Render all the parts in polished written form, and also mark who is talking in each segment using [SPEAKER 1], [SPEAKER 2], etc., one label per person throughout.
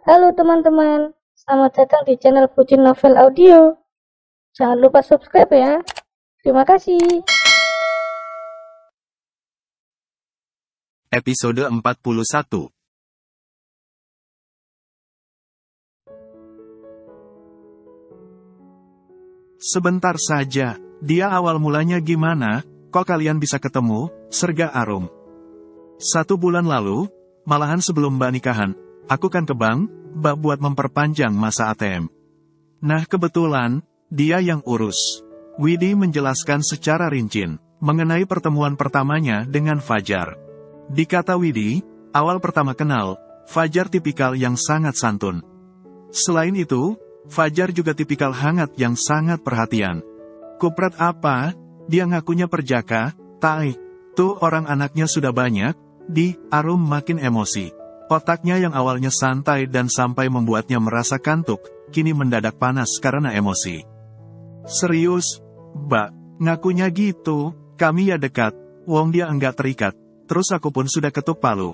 [SPEAKER 1] Halo teman-teman, selamat datang di channel Pucin Novel Audio. Jangan lupa subscribe ya. Terima kasih.
[SPEAKER 2] Episode 41. Sebentar saja, dia awal mulanya gimana, kok kalian bisa ketemu, serga Arum. 1 bulan lalu, malahan sebelum Mbak nikahan, aku kan ke bank, Mbak buat memperpanjang masa ATM. Nah kebetulan, dia yang urus. Widi menjelaskan secara rinci, mengenai pertemuan pertamanya dengan Fajar. Dikata Widi, awal pertama kenal, Fajar tipikal yang sangat santun. Selain itu, Fajar juga tipikal hangat yang sangat perhatian. Kupret apa? Dia ngakunya perjaka, tai. Tuh orang anaknya sudah banyak, Arum makin emosi. Otaknya yang awalnya santai dan sampai membuatnya merasa kantuk, kini mendadak panas karena emosi. Serius? Mbak, ngakunya gitu, kami ya dekat, wong dia enggak terikat, terus aku pun sudah ketuk palu.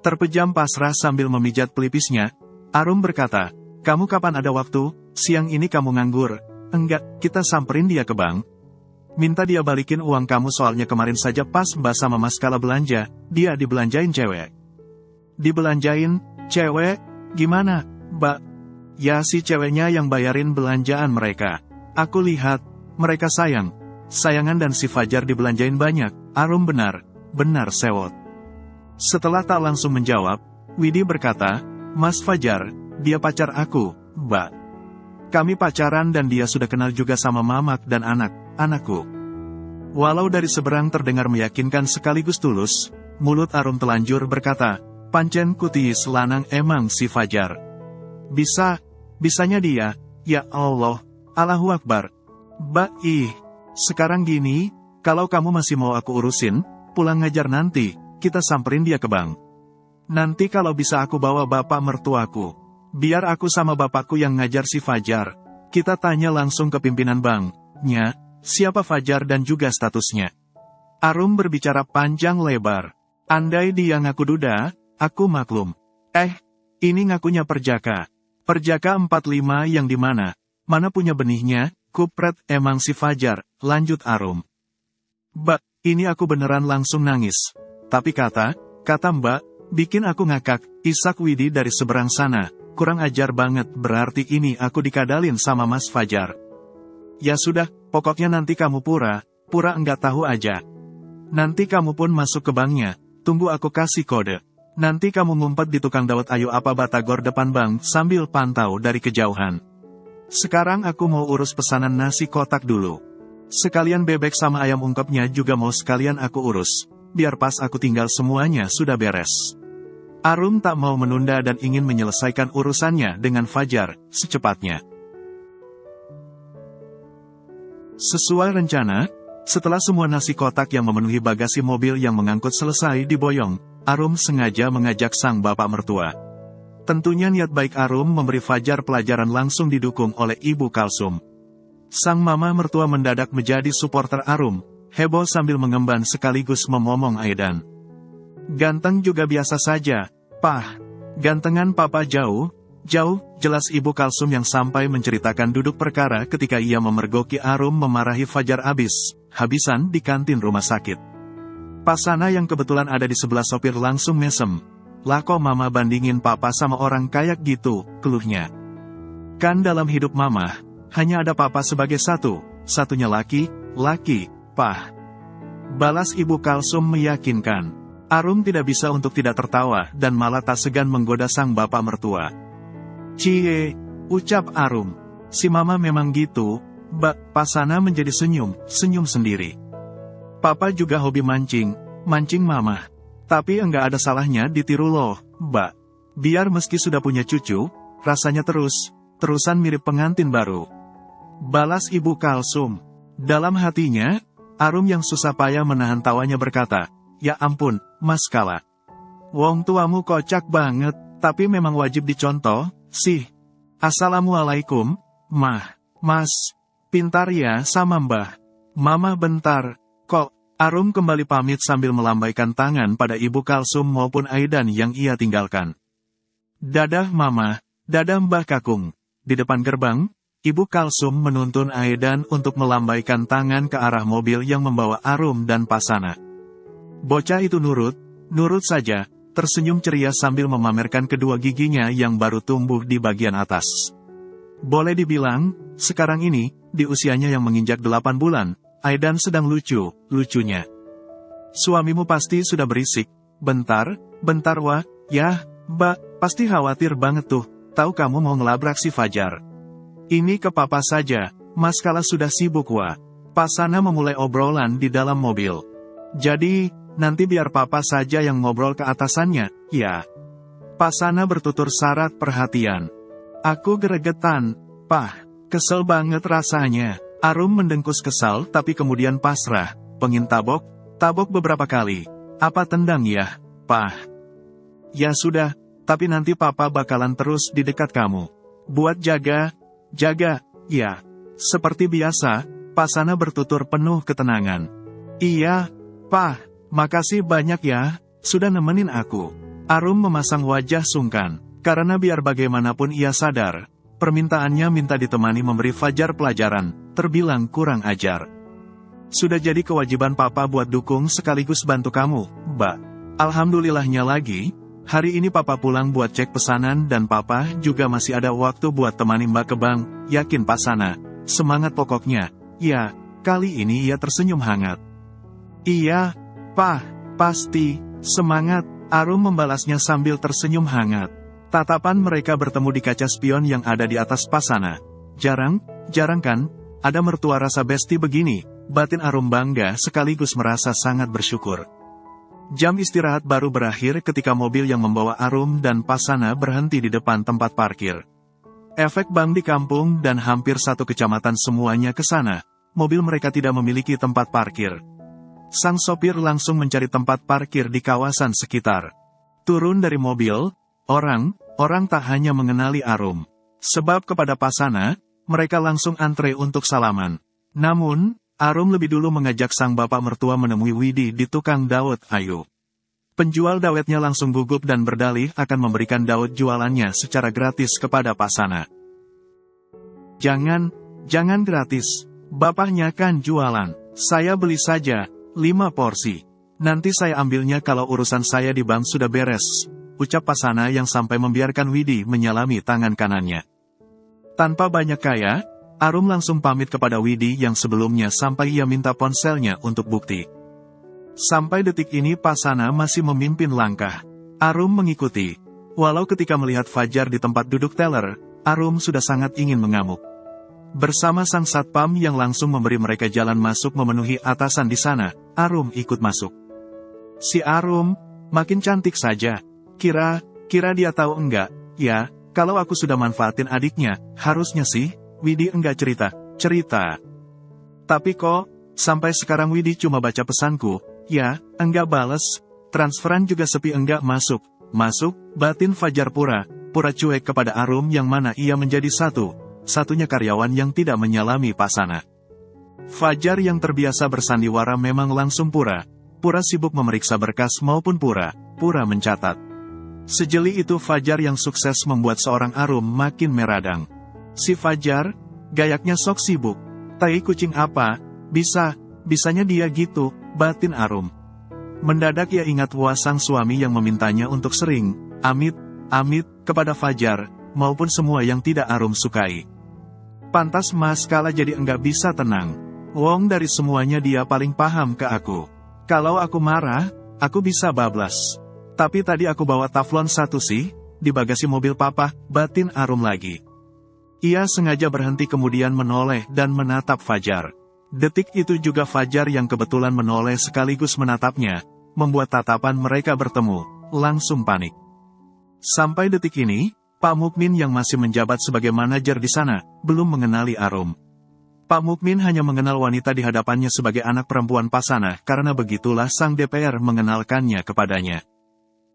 [SPEAKER 2] Terpejam pasrah sambil memijat pelipisnya, Arum berkata, kamu kapan ada waktu, siang ini kamu nganggur? Enggak, kita samperin dia ke bank. Minta dia balikin uang kamu soalnya kemarin saja pas Mbak sama Mas Kala belanja, dia dibelanjain cewek. Dibelanjain, cewek? Gimana, Mbak? Ya si ceweknya yang bayarin belanjaan mereka. Aku lihat, mereka sayangan dan si Fajar dibelanjain banyak, Arum benar sewot. Setelah tak langsung menjawab, Widi berkata, Mas Fajar, dia pacar aku, Mbak. Kami pacaran dan dia sudah kenal juga sama Mamak dan anakku. Walau dari seberang terdengar meyakinkan sekaligus tulus, mulut Arum telanjur berkata, pancen kutis lanang emang si Fajar. Bisanya dia, ya Allah, Allahu Akbar. Mbak sekarang gini, kalau kamu masih mau aku urusin, pulang ngajar nanti, kita samperin dia ke bank. Nanti kalau bisa aku bawa bapak mertuaku. Biar aku sama bapakku yang ngajar si Fajar. Kita tanya langsung ke pimpinan banknya, siapa Fajar dan juga statusnya. Arum berbicara panjang lebar. Andai dia ngaku duda, aku maklum. Ini ngakunya perjaka. Perjaka 45 yang dimana? Mana punya benihnya? Kupret emang si Fajar, lanjut Arum. Mbak, ini aku beneran langsung nangis. Tapi kata Mbak, bikin aku ngakak, isak Widi dari seberang sana. Kurang ajar banget, berarti ini aku dikadalin sama Mas Fajar. Ya sudah, pokoknya nanti kamu pura enggak tahu aja. Nanti kamu pun masuk ke banknya, tunggu aku kasih kode. Nanti kamu ngumpet di tukang dawet ayo apa batagor depan bank sambil pantau dari kejauhan. Sekarang aku mau urus pesanan nasi kotak dulu. Sekalian bebek sama ayam ungkepnya juga mau sekalian aku urus. Biar pas aku tinggal semuanya sudah beres. Arum tak mau menunda dan ingin menyelesaikan urusannya dengan Fajar secepatnya. Sesuai rencana, setelah semua nasi kotak yang memenuhi bagasi mobil yang mengangkut selesai diboyong, Arum sengaja mengajak sang bapak mertua. Tentunya niat baik Arum memberi Fajar pelajaran langsung didukung oleh Ibu Kalsum. Sang mama mertua mendadak menjadi supporter Arum, heboh sambil mengemban sekaligus memomong Aidan. Ganteng juga biasa saja, Pah. Gantengan papa jauh, jelas Ibu Kalsum yang sampai menceritakan duduk perkara ketika ia memergoki Arum memarahi Fajar habisan di kantin rumah sakit. Pasana yang kebetulan ada di sebelah sopir langsung mesem. Lah kok mama bandingin papa sama orang kayak gitu, keluhnya. Kan dalam hidup mama, hanya ada papa sebagai satunya laki, Pah. Balas Ibu Kalsum meyakinkan. Arum tidak bisa untuk tidak tertawa dan malah tak segan menggoda sang bapak mertua. Cie, ucap Arum. Si mama memang gitu, Pasana menjadi senyum sendiri. Papa juga hobi mancing mama. Tapi enggak ada salahnya ditiru loh, Mbak. Biar meski sudah punya cucu, rasanya terusan mirip pengantin baru. Balas Ibu Kalsum. Dalam hatinya, Arum yang susah payah menahan tawanya berkata, ya ampun, Mas Kala. Wong tuamu kocak banget, tapi memang wajib dicontoh, sih. Assalamualaikum, Mas. Pintar ya sama Mbah. Mama bentar, kok. Arum kembali pamit sambil melambaikan tangan pada Ibu Kalsum maupun Aidan yang ia tinggalkan. Dadah Mama, dadah Mbah Kakung. Di depan gerbang, Ibu Kalsum menuntun Aedan untuk melambaikan tangan ke arah mobil yang membawa Arum dan Pasana. Bocah itu nurut saja, tersenyum ceria sambil memamerkan kedua giginya yang baru tumbuh di bagian atas. Boleh dibilang, sekarang ini, di usianya yang menginjak 8 bulan, Aedan sedang lucunya. Suamimu pasti sudah berisik. Bentar, wah, yah, Mbak, pasti khawatir banget tuh, tahu kamu mau ngelabrak si Fajar. Ini ke papa saja, Mas Kala sudah sibuk wah. Pasana memulai obrolan di dalam mobil. Jadi, nanti biar papa saja yang ngobrol ke atasannya, ya. Pasana bertutur syarat perhatian. Aku geregetan, Pah, kesel banget rasanya. Arum mendengkus kesal tapi kemudian pasrah, pengin tabok beberapa kali. Apa tendang ya, Pah? Ya sudah, tapi nanti papa bakalan terus di dekat kamu. Buat jaga, ya. Seperti biasa, Pasana bertutur penuh ketenangan. Iya, Pah, makasih banyak ya, sudah nemenin aku. Arum memasang wajah sungkan, karena biar bagaimanapun ia sadar, permintaannya minta ditemani memberi Fajar pelajaran, terbilang kurang ajar. Sudah jadi kewajiban papa buat dukung sekaligus bantu kamu, Mbak. Alhamdulillahnya lagi, hari ini papa pulang buat cek pesanan dan papa juga masih ada waktu buat temani Mbak ke bank, yakin Pasana. Semangat pokoknya. Ya, kali ini ia tersenyum hangat. Iya, Pah, pasti, semangat, Arum membalasnya sambil tersenyum hangat. Tatapan mereka bertemu di kaca spion yang ada di atas Pasana. Jarang kan, ada mertua rasa besti begini, batin Arum bangga sekaligus merasa sangat bersyukur. Jam istirahat baru berakhir ketika mobil yang membawa Arum dan Pasana berhenti di depan tempat parkir. Efek bank di kampung dan hampir satu kecamatan semuanya ke sana, mobil mereka tidak memiliki tempat parkir. Sang sopir langsung mencari tempat parkir di kawasan sekitar. Turun dari mobil, orang tak hanya mengenali Arum. Sebab kepada Pasana, mereka langsung antre untuk salaman. Namun, Arum lebih dulu mengajak sang bapak mertua menemui Widi di tukang dawet Ayu. Penjual dawetnya langsung gugup dan berdalih akan memberikan dawet jualannya secara gratis kepada Pasana. Jangan gratis, bapaknya kan jualan. Saya beli saja, 5 porsi. Nanti saya ambilnya kalau urusan saya di bank sudah beres, ucap Pasana yang sampai membiarkan Widi menyalami tangan kanannya. Tanpa banyak kaya, Arum langsung pamit kepada Widi yang sebelumnya sampai ia minta ponselnya untuk bukti. Sampai detik ini Pasana masih memimpin langkah. Arum mengikuti. Walau ketika melihat Fajar di tempat duduk teller, Arum sudah sangat ingin mengamuk. Bersama sang satpam yang langsung memberi mereka jalan masuk memenuhi atasan di sana, Arum ikut masuk. Si Arum, makin cantik saja. Kira dia tahu enggak, ya, kalau aku sudah manfaatin adiknya, harusnya sih. Widi enggak cerita. Tapi kok, sampai sekarang Widi cuma baca pesanku, ya, enggak bales, transferan juga sepi enggak masuk, batin Fajar pura cuek kepada Arum yang mana ia menjadi satunya karyawan yang tidak menyalami Pasana. Fajar yang terbiasa bersandiwara memang langsung pura sibuk memeriksa berkas maupun pura mencatat. Sejeli itu Fajar yang sukses membuat seorang Arum makin meradang. Si Fajar, gayaknya sok sibuk. Tai kucing apa, bisanya dia gitu, batin Arum. Mendadak ia ingat sang suami yang memintanya untuk sering, amit, kepada Fajar, maupun semua yang tidak Arum sukai. Pantas Mas Kala jadi enggak bisa tenang. Wong dari semuanya dia paling paham ke aku. Kalau aku marah, aku bisa bablas. Tapi tadi aku bawa taflon 1 sih, di bagasi mobil papa, batin Arum lagi. Ia sengaja berhenti kemudian menoleh dan menatap Fajar. Detik itu juga Fajar yang kebetulan menoleh sekaligus menatapnya, membuat tatapan mereka bertemu, langsung panik. Sampai detik ini, Pak Mukmin yang masih menjabat sebagai manajer di sana, belum mengenali Arum. Pak Mukmin hanya mengenal wanita di hadapannya sebagai anak perempuan Pasana karena begitulah sang DPR mengenalkannya kepadanya.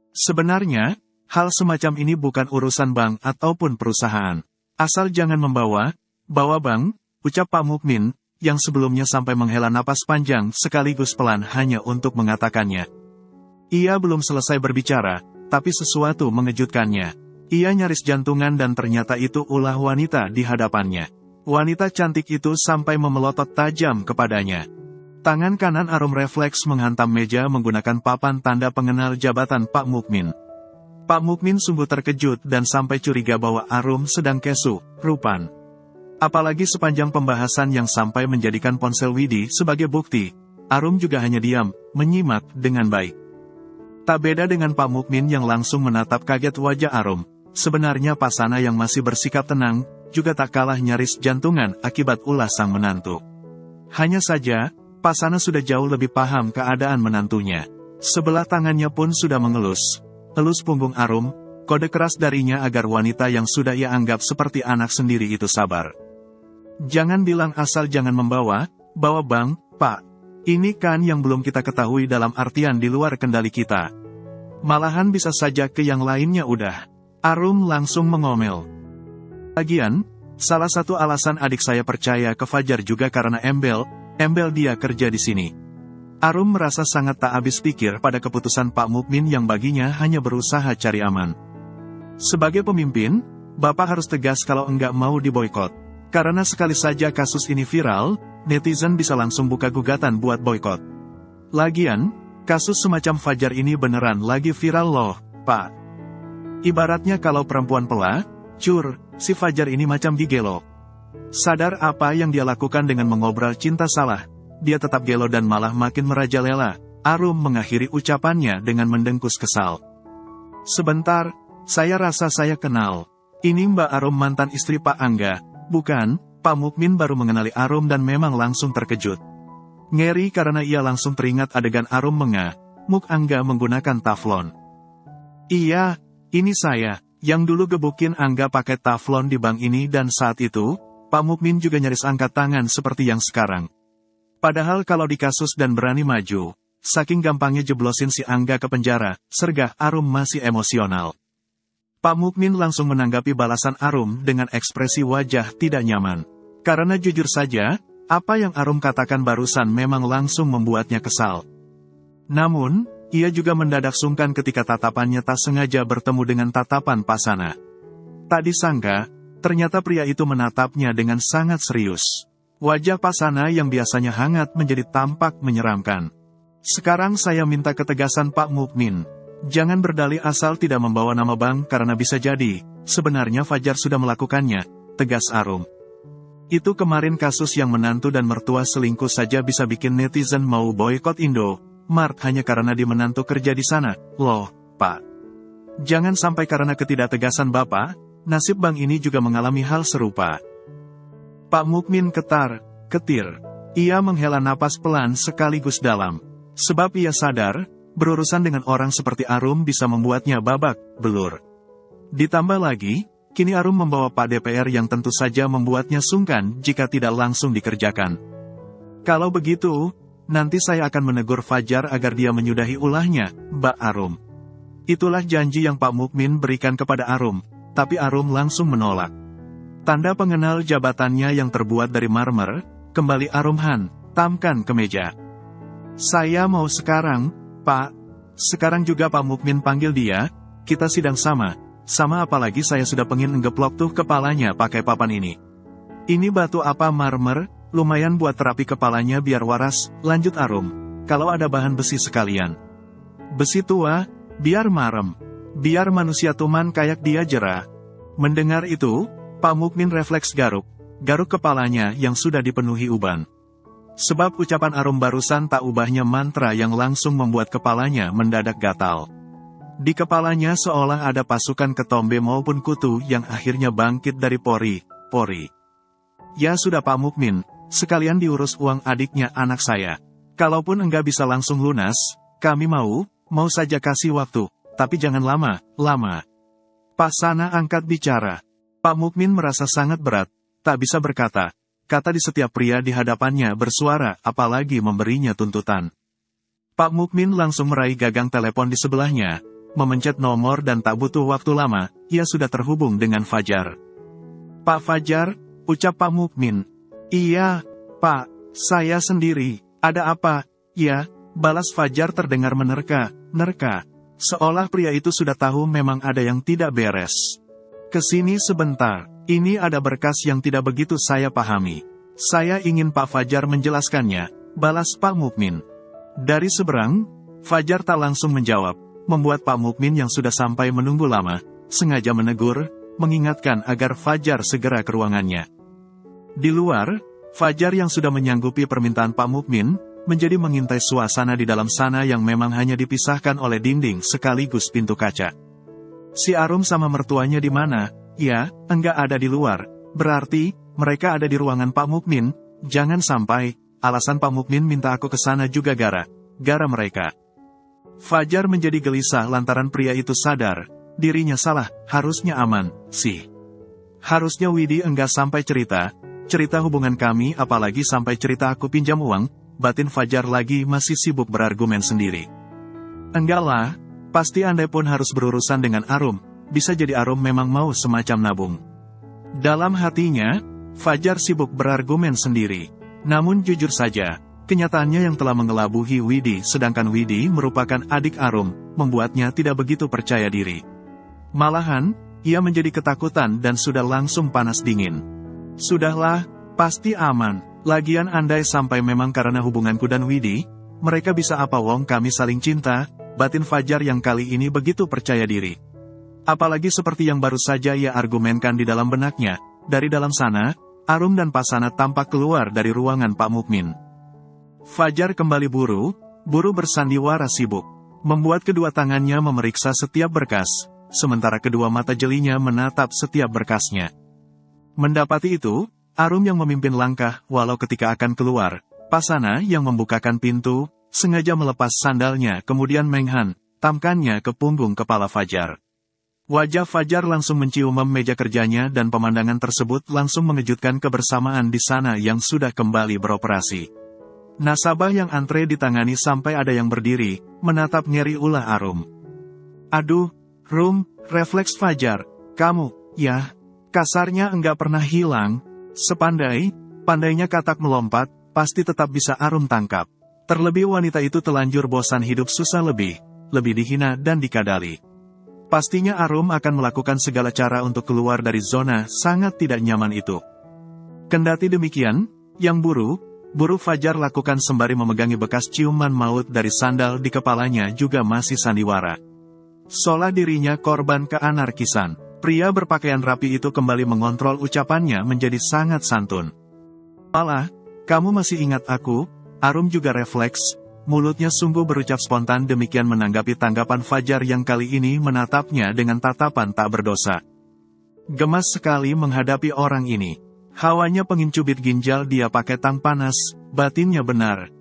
[SPEAKER 2] Sebenarnya, hal semacam ini bukan urusan bank ataupun perusahaan. Asal jangan bawa bank, ucap Pak Mukmin, yang sebelumnya sampai menghela napas panjang sekaligus pelan hanya untuk mengatakannya. Ia belum selesai berbicara, tapi sesuatu mengejutkannya. Ia nyaris jantungan dan ternyata itu ulah wanita di hadapannya. Wanita cantik itu sampai memelotot tajam kepadanya. Tangan kanan Arum refleks menghantam meja menggunakan papan tanda pengenal jabatan Pak Mukmin. Pak Mukmin sungguh terkejut dan sampai curiga bahwa Arum sedang kesu, rupan. Apalagi sepanjang pembahasan yang sampai menjadikan ponsel Widi sebagai bukti, Arum juga hanya diam, menyimak dengan baik. Tak beda dengan Pak Mukmin yang langsung menatap kaget wajah Arum. Sebenarnya Pasana yang masih bersikap tenang, juga tak kalah nyaris jantungan akibat ulah sang menantu. Hanya saja, Pasana sudah jauh lebih paham keadaan menantunya. Sebelah tangannya pun sudah mengelus. Elus punggung Arum, kode keras darinya agar wanita yang sudah ia anggap seperti anak sendiri itu sabar. Jangan bilang asal jangan bawa bang, Pak. Ini kan yang belum kita ketahui dalam artian di luar kendali kita. Malahan bisa saja ke yang lainnya udah. Arum langsung mengomel. Lagian, salah satu alasan adik saya percaya ke Fajar juga karena embel dia kerja di sini. Arum merasa sangat tak habis pikir pada keputusan Pak Mukmin yang baginya hanya berusaha cari aman. Sebagai pemimpin, Bapak harus tegas kalau enggak mau diboikot. Karena sekali saja kasus ini viral, netizen bisa langsung buka gugatan buat boikot. Lagian, kasus semacam Fajar ini beneran lagi viral loh, Pak. Ibaratnya kalau perempuan pelacur, si Fajar ini macam digelo. Sadar apa yang dia lakukan dengan mengobrol cinta salah, dia tetap gelo dan malah makin merajalela. Arum mengakhiri ucapannya dengan mendengkus kesal. Sebentar, saya rasa saya kenal. Ini Mbak Arum mantan istri Pak Angga, bukan? Pak Mukmin baru mengenali Arum dan memang langsung terkejut. Ngeri karena ia langsung teringat adegan Arum mengamuk Angga menggunakan taflon. Iya, ini saya, yang dulu gebukin Angga pakai taflon di bank ini dan saat itu, Pak Mukmin juga nyaris angkat tangan seperti yang sekarang. Padahal kalau di kasus dan berani maju, saking gampangnya jeblosin si Angga ke penjara, sergah Arum masih emosional. Pak Mukmin langsung menanggapi balasan Arum dengan ekspresi wajah tidak nyaman. Karena jujur saja, apa yang Arum katakan barusan memang langsung membuatnya kesal. Namun, ia juga mendadak sungkan ketika tatapannya tak sengaja bertemu dengan tatapan Pasana. Tak disangka, ternyata pria itu menatapnya dengan sangat serius. Wajah Pasana yang biasanya hangat menjadi tampak menyeramkan. Sekarang saya minta ketegasan Pak Mukmin. Jangan berdalih asal tidak membawa nama bank karena bisa jadi, sebenarnya Fajar sudah melakukannya, tegas Arum. Itu kemarin kasus yang menantu dan mertua selingkuh saja bisa bikin netizen mau boykot Indomaret hanya karena dia menantu kerja di sana. Loh, Pak. Jangan sampai karena ketidaktegasan Bapak, nasib bank ini juga mengalami hal serupa. Pak Mukmin ketir. Ia menghela napas pelan sekaligus dalam. Sebab ia sadar, berurusan dengan orang seperti Arum bisa membuatnya babak belur. Ditambah lagi, kini Arum membawa Pak DPR yang tentu saja membuatnya sungkan jika tidak langsung dikerjakan. Kalau begitu, nanti saya akan menegur Fajar agar dia menyudahi ulahnya, Mbak Arum. Itulah janji yang Pak Mukmin berikan kepada Arum, tapi Arum langsung menolak. Tanda pengenal jabatannya yang terbuat dari marmer, kembali Arum hantamkan ke meja. Saya mau sekarang, Pak. Sekarang juga Pak Mukmin panggil dia, kita sidang sama apalagi saya sudah pengen ngeplok tuh kepalanya pakai papan ini. Ini batu apa marmer, lumayan buat terapi kepalanya biar waras, lanjut Arum. Kalau ada bahan besi sekalian. Besi tua, biar marem. Biar manusia tuman kayak dia jerah. Mendengar itu, Pak Mukmin refleks garuk kepalanya yang sudah dipenuhi uban. Sebab ucapan Arum barusan tak ubahnya mantra yang langsung membuat kepalanya mendadak gatal. Di kepalanya seolah ada pasukan ketombe maupun kutu yang akhirnya bangkit dari pori. Ya sudah Pak Mukmin, sekalian diurus uang adiknya anak saya. Kalaupun enggak bisa langsung lunas, kami mau saja kasih waktu, tapi jangan lama. Pasana angkat bicara. Pak Mukmin merasa sangat berat, tak bisa berkata. Kata di setiap pria di hadapannya bersuara, apalagi memberinya tuntutan. Pak Mukmin langsung meraih gagang telepon di sebelahnya, memencet nomor dan tak butuh waktu lama, ia sudah terhubung dengan Fajar. Pak Fajar, ucap Pak Mukmin. Iya, Pak, saya sendiri, ada apa? Ya, balas Fajar terdengar menerka. Seolah pria itu sudah tahu memang ada yang tidak beres. Kesini sebentar, ini ada berkas yang tidak begitu saya pahami. Saya ingin Pak Fajar menjelaskannya, balas Pak Mukmin. Dari seberang, Fajar tak langsung menjawab, membuat Pak Mukmin yang sudah sampai menunggu lama, sengaja menegur, mengingatkan agar Fajar segera ke ruangannya. Di luar, Fajar yang sudah menyanggupi permintaan Pak Mukmin, menjadi mengintai suasana di dalam sana yang memang hanya dipisahkan oleh dinding sekaligus pintu kaca. Si Arum sama mertuanya di mana? Ya, enggak ada di luar. Berarti, mereka ada di ruangan Pak Mukmin. Jangan sampai, alasan Pak Mukmin minta aku ke sana juga gara mereka. Fajar menjadi gelisah lantaran pria itu sadar, dirinya salah, harusnya aman, sih. Harusnya Widi enggak sampai cerita hubungan kami apalagi sampai cerita aku pinjam uang, batin Fajar lagi masih sibuk berargumen sendiri. Enggak lah. Pasti andai pun harus berurusan dengan Arum, bisa jadi Arum memang mau semacam nabung. Dalam hatinya, Fajar sibuk berargumen sendiri. Namun jujur saja, kenyataannya yang telah mengelabuhi Widi sedangkan Widi merupakan adik Arum, membuatnya tidak begitu percaya diri. Malahan, ia menjadi ketakutan dan sudah langsung panas dingin. Sudahlah, pasti aman. Lagian andai sampai memang karena hubunganku dan Widi, mereka bisa apa wong kami saling cinta. Batin Fajar yang kali ini begitu percaya diri. Apalagi seperti yang baru saja ia argumenkan di dalam benaknya, dari dalam sana, Arum dan Pasana tampak keluar dari ruangan Pak Mukmin. Fajar kembali buru bersandiwara sibuk, membuat kedua tangannya memeriksa setiap berkas, sementara kedua mata jelinya menatap setiap berkasnya. Mendapati itu, Arum yang memimpin langkah, walau ketika akan keluar, Pasana yang membukakan pintu, sengaja melepas sandalnya kemudian menghantamkannya ke punggung kepala Fajar. Wajah Fajar langsung mencium meja kerjanya dan pemandangan tersebut langsung mengejutkan kebersamaan di sana yang sudah kembali beroperasi. Nasabah yang antre ditangani sampai ada yang berdiri, menatap ngeri ulah Arum. Aduh, Rum, refleks Fajar, kamu, ya, kasarnya enggak pernah hilang, pandainya katak melompat, pasti tetap bisa Arum tangkap. Terlebih wanita itu telanjur bosan hidup susah lebih dihina dan dikadali. Pastinya Arum akan melakukan segala cara untuk keluar dari zona sangat tidak nyaman itu. Kendati demikian, yang buru Fajar lakukan sembari memegangi bekas ciuman maut dari sandal di kepalanya juga masih sandiwara. Seolah dirinya korban keanarkisan. Pria berpakaian rapi itu kembali mengontrol ucapannya menjadi sangat santun. Malah, kamu masih ingat aku? Arum juga refleks, mulutnya sungguh berucap spontan demikian menanggapi tanggapan Fajar yang kali ini menatapnya dengan tatapan tak berdosa. Gemas sekali menghadapi orang ini. Hawanya pengincubit ginjal dia pakai tang panas, batinnya benar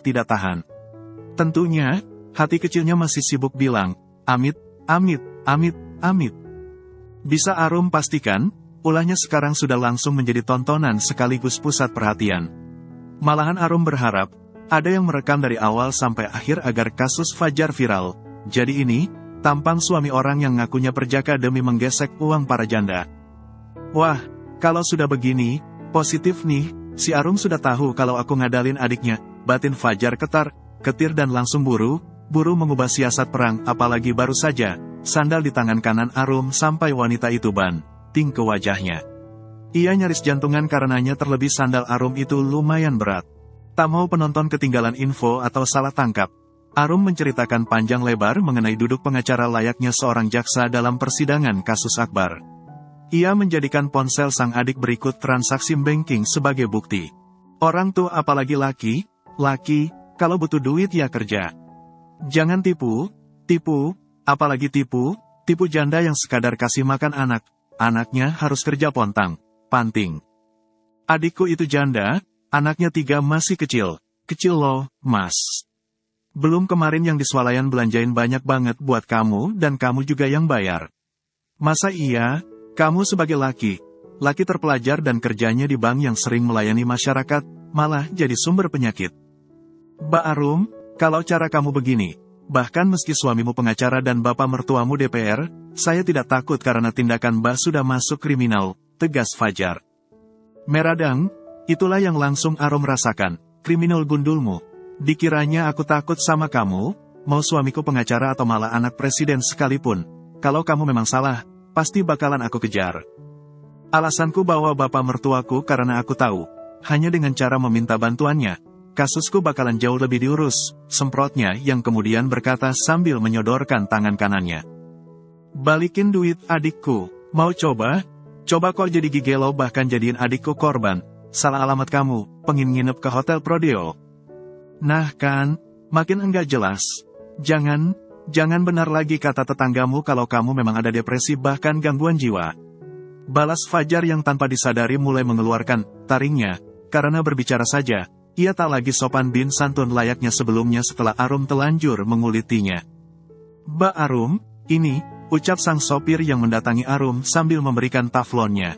[SPEAKER 2] tidak tahan. Tentunya, hati kecilnya masih sibuk bilang, amit. Bisa Arum pastikan, ulahnya sekarang sudah langsung menjadi tontonan sekaligus pusat perhatian. Malahan Arum berharap, ada yang merekam dari awal sampai akhir agar kasus Fajar viral. Jadi ini, tampang suami orang yang ngakunya perjaka demi menggesek uang para janda. Wah, kalau sudah begini, positif nih, si Arum sudah tahu kalau aku ngadalin adiknya. Batin Fajar ketir dan langsung buru mengubah siasat perang, apalagi baru saja, sandal di tangan kanan Arum sampai wanita itu banting ke wajahnya. Ia nyaris jantungan karenanya terlebih sandal Arum itu lumayan berat. Tak mau penonton ketinggalan info atau salah tangkap, Arum menceritakan panjang lebar mengenai duduk pengacara layaknya seorang jaksa dalam persidangan kasus Akbar. Ia menjadikan ponsel sang adik berikut transaksi banking sebagai bukti. Orang tuh apalagi laki, kalau butuh duit ya kerja. Jangan tipu, apalagi tipu janda yang sekadar kasih makan anaknya harus kerja panting. Adikku itu janda, anaknya 3 masih kecil loh, mas. Belum kemarin yang di swalayan belanjain banyak banget buat kamu dan kamu juga yang bayar. Masa iya, kamu sebagai laki terpelajar dan kerjanya di bank yang sering melayani masyarakat, malah jadi sumber penyakit. Mbak Arum, kalau cara kamu begini, bahkan meski suamimu pengacara dan bapak mertuamu DPR, saya tidak takut karena tindakan Mbak sudah masuk kriminal, tegas Fajar. Meradang, itulah yang langsung Arum rasakan, kriminal gundulmu. Dikiranya aku takut sama kamu, mau suamiku pengacara atau malah anak presiden sekalipun. Kalau kamu memang salah, pasti bakalan aku kejar. Alasanku bawa bapak mertuaku karena aku tahu, hanya dengan cara meminta bantuannya, kasusku bakalan jauh lebih diurus, semprotnya yang kemudian berkata sambil menyodorkan tangan kanannya. Balikin duit adikku, mau coba? Coba kok jadi gigelo bahkan jadiin adikku korban, salah alamat kamu, pengin nginep ke Hotel Prodeo. Nah kan, makin enggak jelas. Jangan benar lagi kata tetanggamu kalau kamu memang ada depresi bahkan gangguan jiwa. Balas Fajar yang tanpa disadari mulai mengeluarkan taringnya, karena berbicara saja, ia tak lagi sopan bin santun layaknya sebelumnya setelah Arum telanjur mengulitinya. Mbak Arum, ini, ucap sang sopir yang mendatangi Arum sambil memberikan taflonnya.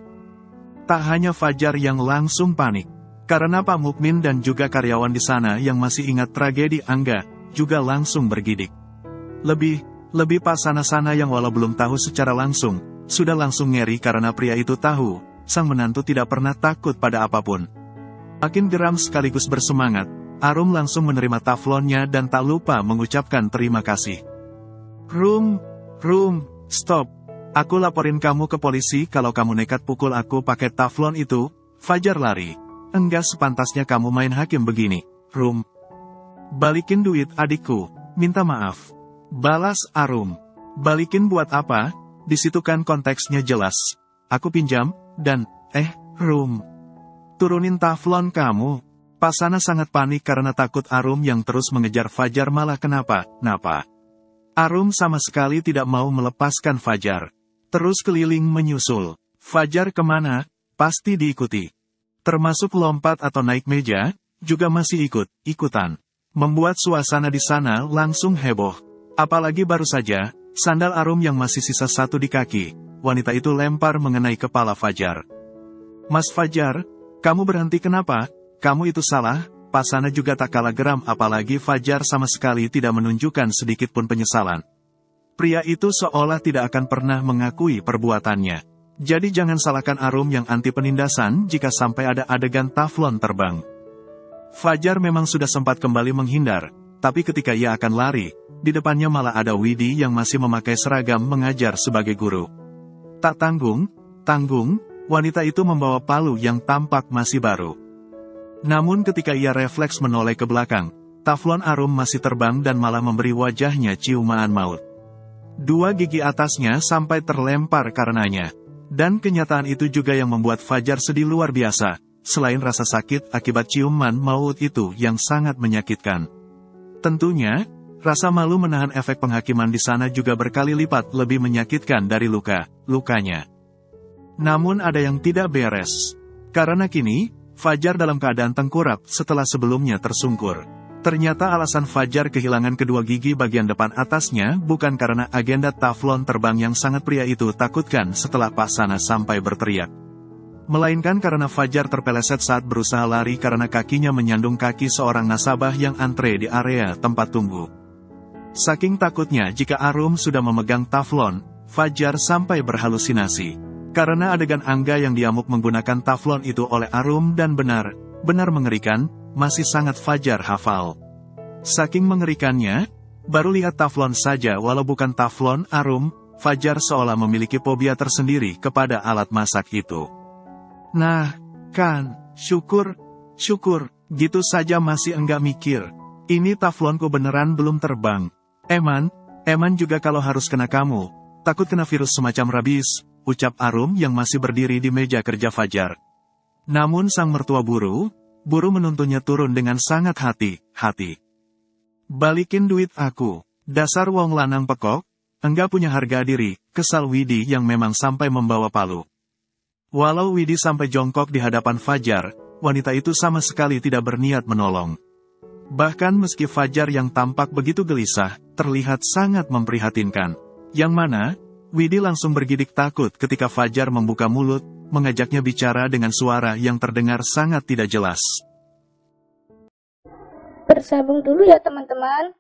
[SPEAKER 2] Tak hanya Fajar yang langsung panik, karena Pak Mukmin dan juga karyawan di sana yang masih ingat tragedi Angga, juga langsung bergidik. Lebih Pak Sana-Sana yang walau belum tahu secara langsung, sudah langsung ngeri karena pria itu tahu, sang menantu tidak pernah takut pada apapun. Makin geram sekaligus bersemangat, Arum langsung menerima taflonnya dan tak lupa mengucapkan terima kasih. Rum, stop. Aku laporin kamu ke polisi kalau kamu nekat pukul aku pakai taflon itu. Fajar lari. Enggak sepantasnya kamu main hakim begini. Rum. Balikin duit adikku, minta maaf. Balas Arum. Balikin buat apa? Disitu kan konteksnya jelas. Aku pinjam, dan, Rum. Turunin taflon kamu. Pasana sangat panik karena takut Arum yang terus mengejar Fajar malah kenapa. Arum sama sekali tidak mau melepaskan Fajar. Terus keliling menyusul. Fajar kemana? Pasti diikuti. Termasuk lompat atau naik meja, juga masih ikutan. Membuat suasana di sana langsung heboh. Apalagi baru saja, sandal Arum yang masih sisa satu di kaki, wanita itu lempar mengenai kepala Fajar. Mas Fajar, kamu berhenti kenapa? Kamu itu salah. Pasana juga tak kalah geram apalagi Fajar sama sekali tidak menunjukkan sedikit pun penyesalan. Pria itu seolah tidak akan pernah mengakui perbuatannya. Jadi jangan salahkan Arum yang anti penindasan jika sampai ada adegan taflon terbang. Fajar memang sudah sempat kembali menghindar, tapi ketika ia akan lari, di depannya malah ada Widi yang masih memakai seragam mengajar sebagai guru. Tak tanggung, wanita itu membawa palu yang tampak masih baru. Namun ketika ia refleks menoleh ke belakang, taflon Arum masih terbang dan malah memberi wajahnya ciuman maut. Dua gigi atasnya sampai terlempar karenanya. Dan kenyataan itu juga yang membuat Fajar sedih luar biasa, selain rasa sakit akibat ciuman maut itu yang sangat menyakitkan. Tentunya, rasa malu menahan efek penghakiman di sana juga berkali lipat lebih menyakitkan dari lukanya. Namun ada yang tidak beres. Karena kini, Fajar dalam keadaan tengkurap setelah sebelumnya tersungkur. Ternyata alasan Fajar kehilangan kedua gigi bagian depan atasnya bukan karena agenda taflon terbang yang sangat pria itu takutkan setelah Pak Sana sampai berteriak. Melainkan karena Fajar terpeleset saat berusaha lari karena kakinya menyandung kaki seorang nasabah yang antre di area tempat tunggu. Saking takutnya jika Arum sudah memegang taflon, Fajar sampai berhalusinasi. Karena adegan Angga yang diamuk menggunakan taflon itu oleh Arum dan benar mengerikan, masih sangat Fajar hafal. Saking mengerikannya, baru lihat taflon saja walau bukan taflon Arum, Fajar seolah memiliki fobia tersendiri kepada alat masak itu. Nah, kan, syukur, gitu saja masih enggak mikir. Ini taflonku beneran belum terbang. Eman juga kalau harus kena kamu, takut kena virus semacam rabies, ucap Arum yang masih berdiri di meja kerja Fajar. Namun sang mertua buru menuntunnya turun dengan sangat hati-hati. Balikin duit aku, dasar wong lanang pekok, enggak punya harga diri, kesal Widi yang memang sampai membawa palu. Walau Widi sampai jongkok di hadapan Fajar, wanita itu sama sekali tidak berniat menolong. Bahkan meski Fajar yang tampak begitu gelisah, terlihat sangat memprihatinkan. Yang mana, Widi langsung bergidik takut ketika Fajar membuka mulut, mengajaknya bicara dengan suara yang terdengar sangat tidak jelas.
[SPEAKER 1] Bersambung dulu ya teman-teman.